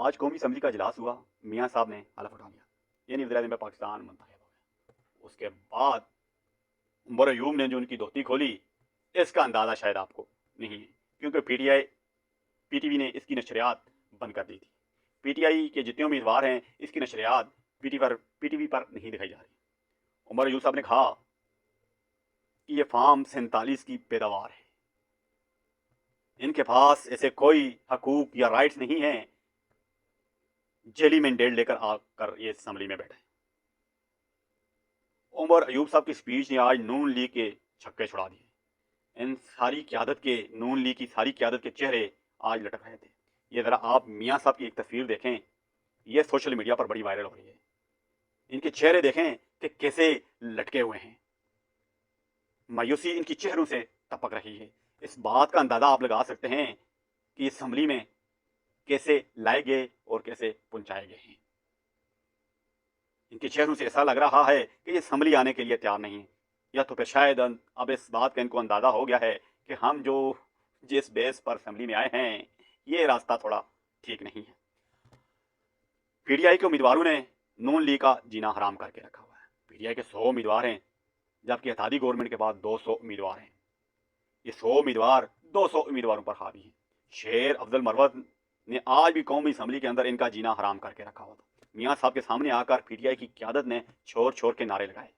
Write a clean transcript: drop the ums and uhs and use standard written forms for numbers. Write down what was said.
آج قومی اسمبلی کا اجلاس ہوا، میاں صاحب نے حلف اٹھا لیا، یعنی وزیراعظم پاکستان منتخب ہو گیا۔ اس کے بعد عمر ایوب نے جو ان کی دھوتی کھولی، اس کا اندازہ شاید آپ کو نہیں ہے، کیونکہ پی ٹی وی نے اس کی نشریات بند کر دی تھی۔ پی ٹی آئی کے جتنے امیدوار ہیں اس کی نشریات پی ٹی وی پر نہیں دکھائی جا رہی۔ عمر ایوب صاحب نے کہا کہ یہ فارم 47 کی پیداوار ہے، ان کے پاس ایسے کوئی حقوق یا رائٹس نہیں ہیں جیلی مینڈیٹ لے کر آ کر یہ اسمبلی میں بیٹھے۔ عمر ایوب صاحب کی سپیچ نے آج نون لیگ کے چھکے چھڑا دیے۔ ان ساری قیادت کے، نون لیگ کی ساری قیادت کے چہرے آج لٹک رہے تھے۔ یہ ذرا آپ میاں صاحب کی ایک تصویر دیکھیں، یہ سوشل میڈیا پر بڑی وائرل ہو رہی ہے۔ ان کے چہرے دیکھیں کہ کیسے لٹکے ہوئے ہیں، مایوسی ان کی چہروں سے ٹپک رہی ہے۔ اس بات کا اندازہ آپ لگا سکتے ہیں کہ اسمبلی میں کیسے لائے گئے اور کیسے پہنچائے گئے ہیں۔ ان کے چہروں سے ایسا لگ رہا ہے کہ یہ اسمبلی آنے کے لیے تیار نہیں، یا تو پھر شاید اب اس بات کا ان کو اندازہ ہو گیا ہے کہ ہم جو جس بیس پر اسمبلی میں آئے ہیں یہ راستہ تھوڑا ٹھیک نہیں ہے۔ پی ٹی آئی کے امیدواروں نے نون لیگ کا جینا حرام کر کے رکھا ہوا ہے۔ پی ٹی آئی کے 100 امیدوار ہیں، جبکہ اتحادی گورنمنٹ کے بعد 200 امیدوار ہیں۔ یہ 100 امیدوار 200 امیدواروں پر حاوی ہیں۔ شیر افضل مروت نے آج بھی قومی اسمبلی کے اندر ان کا جینا حرام کر کے رکھا ہوا تھا۔ میاں صاحب کے سامنے آ کر پی ٹی آئی کی قیادت نے چھوڑ چھوڑ کے نعرے لگائے۔